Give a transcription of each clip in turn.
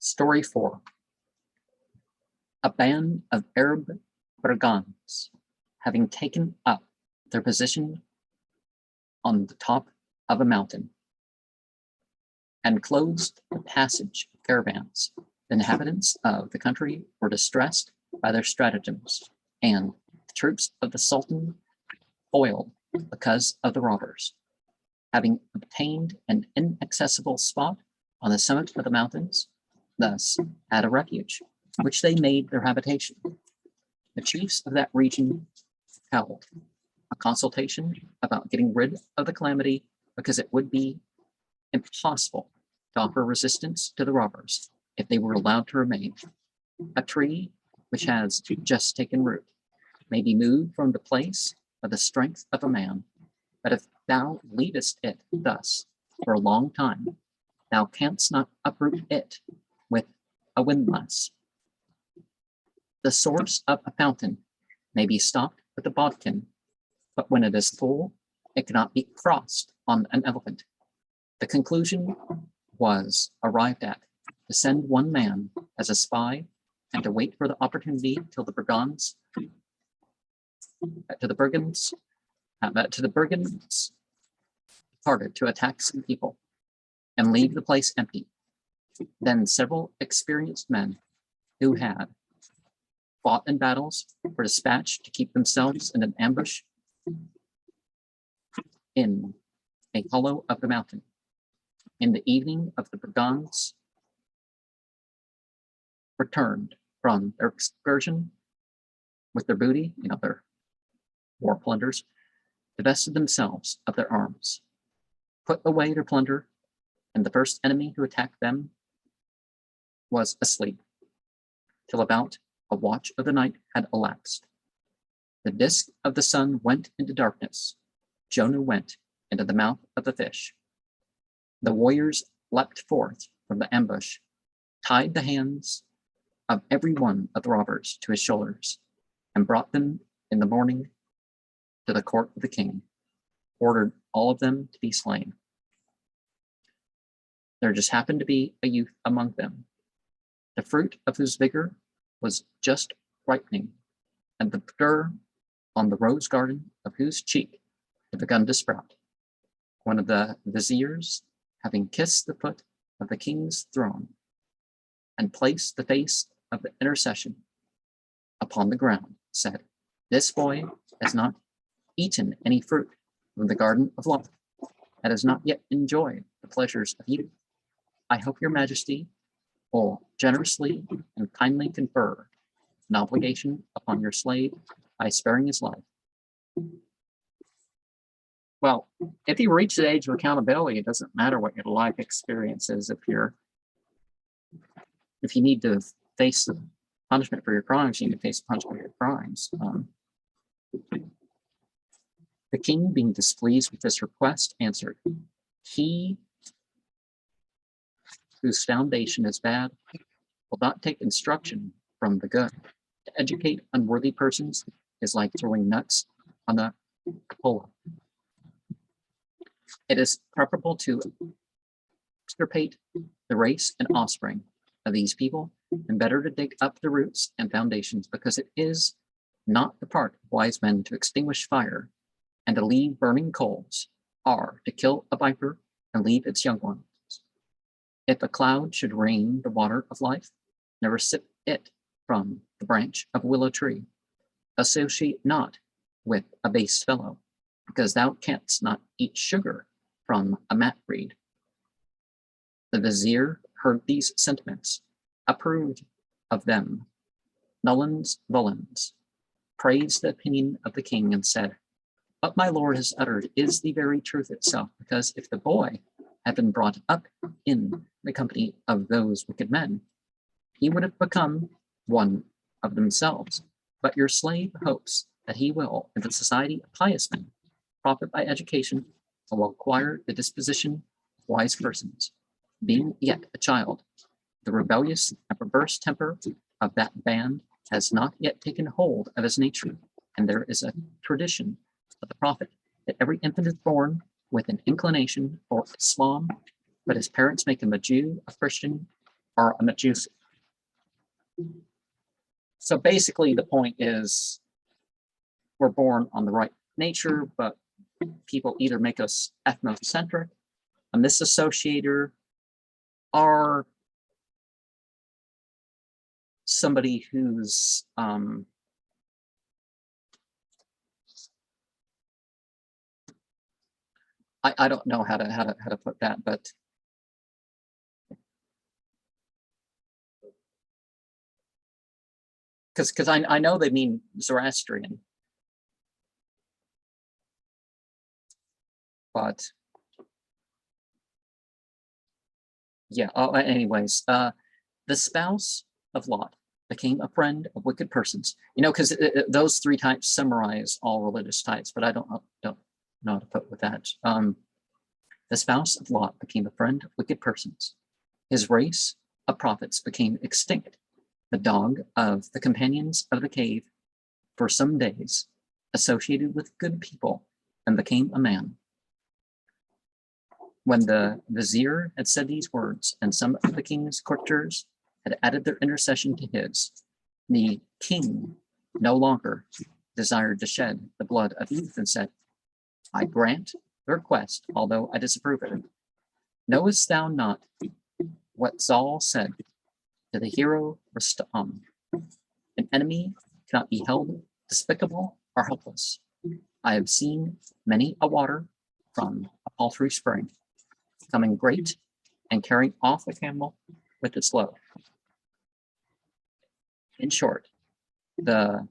Story 4. A band of Arab brigands, having taken up their position on the top of a mountain and closed the passage of caravans, the inhabitants of the country were distressed by their stratagems, and the troops of the Sultan foiled because of the robbers. Having obtained an inaccessible spot on the summit of the mountains, thus at a refuge, which they made their habitation, the chiefs of that region held a consultation about getting rid of the calamity, because it would be impossible to offer resistance to the robbers if they were allowed to remain. A tree which has just taken root may be moved from the place of the strength of a man, but if thou leavest it thus for a long time, thou canst not uproot it with a windlass. The source of a fountain may be stopped with a bodkin, but when it is full, it cannot be crossed on an elephant. The conclusion was arrived at to send one man as a spy and to wait for the opportunity till the brigands departed to attack some people and leave the place empty. Then several experienced men who had fought in battles were dispatched to keep themselves in an ambush in a hollow of the mountain. In the evening of the brigands returned from their excursion with their booty, their war plunders, divested themselves of their arms, put away their plunder, and the first enemy who attacked them was asleep, till about a watch of the night had elapsed. The disk of the sun went into darkness. Jonah went into the mouth of the fish. The warriors leapt forth from the ambush, tied the hands of every one of the robbers to his shoulders, and brought them in the morning to the court of the king, ordered all of them to be slain. There just happened to be a youth among them, the fruit of whose vigor was just ripening, and the fur on the rose garden of whose cheek had begun to sprout. One of the viziers, having kissed the foot of the king's throne and placed the face of the intercession upon the ground, said, "This boy has not eaten any fruit from the garden of life, and has not yet enjoyed the pleasures of youth. I hope your majesty will generously and kindly confer an obligation upon your slave by sparing his life." Well, if you reach the age of accountability, it doesn't matter what your life experience is. If you need to face the punishment for your crimes, you need to face the punishment for your crimes. The king, being displeased with this request, answered, "He whose foundation is bad will not take instruction from the good. To educate unworthy persons is like throwing nuts on a cupola. It is preferable to extirpate the race and offspring of these people, and better to dig up the roots and foundations, because it is not the part of wise men to extinguish fire and to leave burning coals, or to kill a viper and leave its young ones. If a cloud should rain the water of life, never sip it from the branch of a willow tree. Associate not with a base fellow, because thou canst not eat sugar from a mat reed." The vizier heard these sentiments, approved of them, nullens volens, praised the opinion of the king, and said, "What my lord has uttered is the very truth itself, because if the boy had been brought up in the company of those wicked men, he would have become one of themselves. But your slave hopes that he will, in the society of pious men, profit by education, and will acquire the disposition of wise persons. Being yet a child, the rebellious and perverse temper of that band has not yet taken hold of his nature, and there is a tradition of the prophet that every infant is born with an inclination for Islam, but his parents make him a Jew, a Christian, are a Majusi. So basically the point is we're born on the right nature, but people either make us ethnocentric, a misassociator, or somebody who's I don't know how to put that, but because I know they mean Zoroastrian, but yeah. Oh, anyways, the spouse of Lot became a friend of wicked persons. You know, because those three types summarize all religious types, but I don't know how to put with that. The spouse of Lot became a friend of wicked persons. His race of prophets became extinct. The dog of the companions of the cave for some days associated with good people and became a man. When the vizier had said these words and some of the king's courtiers had added their intercession to his, the king no longer desired to shed the blood of youth and said, I grant the request, although I disapprove of it. Knowest thou not what Zal said to the hero Rustam? An enemy cannot be held despicable or helpless. I have seen many a water from a paltry spring, coming great and carrying off a camel with its load. In short, the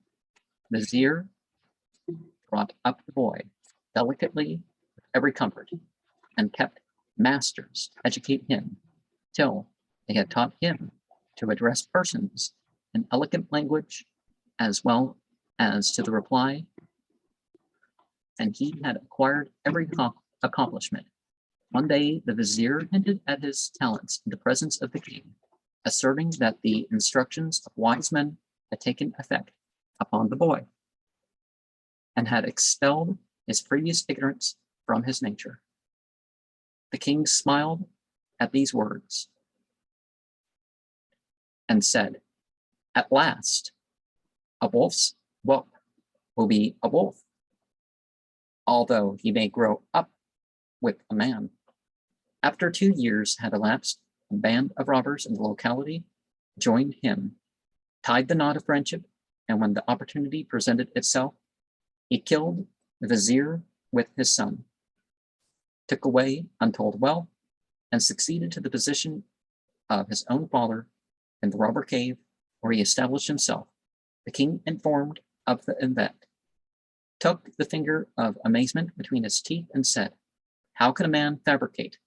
vizier brought up the boy delicately with every comfort, and kept masters to educate him till they had taught him to address persons in elegant language as well as to the reply, and he had acquired every accomplishment. One day the vizier hinted at his talents in the presence of the king, asserting that the instructions of wise men had taken effect upon the boy and had expelled his previous ignorance from his nature. The king smiled at these words and said, at last, a wolf's whelp will be a wolf, although he may grow up with a man. After 2 years had elapsed, a band of robbers in the locality joined him, tied the knot of friendship, and when the opportunity presented itself, he killed the vizier with his son, took away untold wealth, and succeeded to the position of his own father in the robber cave where he established himself. The king, informed of the event, took the finger of amazement between his teeth and said, how can a man fabricate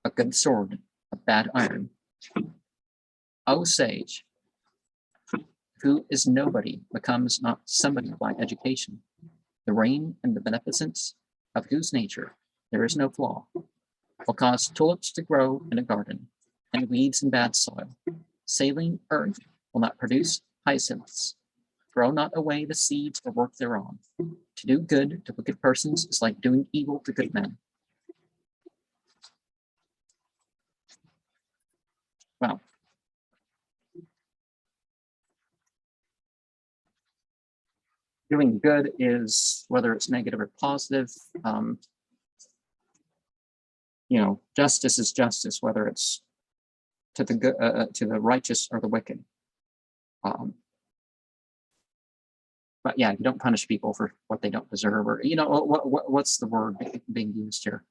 a good sword of bad iron? O sage, who is nobody becomes not somebody by education, the reign and the beneficence of whose nature there is no flaw, will cause tulips to grow in a garden and weeds in bad soil. Saline earth will not produce hyacinths. Throw not away the seeds or work thereon. To do good to wicked persons is like doing evil to good men. Well, doing good is, whether it's negative or positive, you know, justice is justice, whether it's to the good, to the righteous or the wicked. But yeah, you don't punish people for what they don't deserve, or you know, what's the word being used here?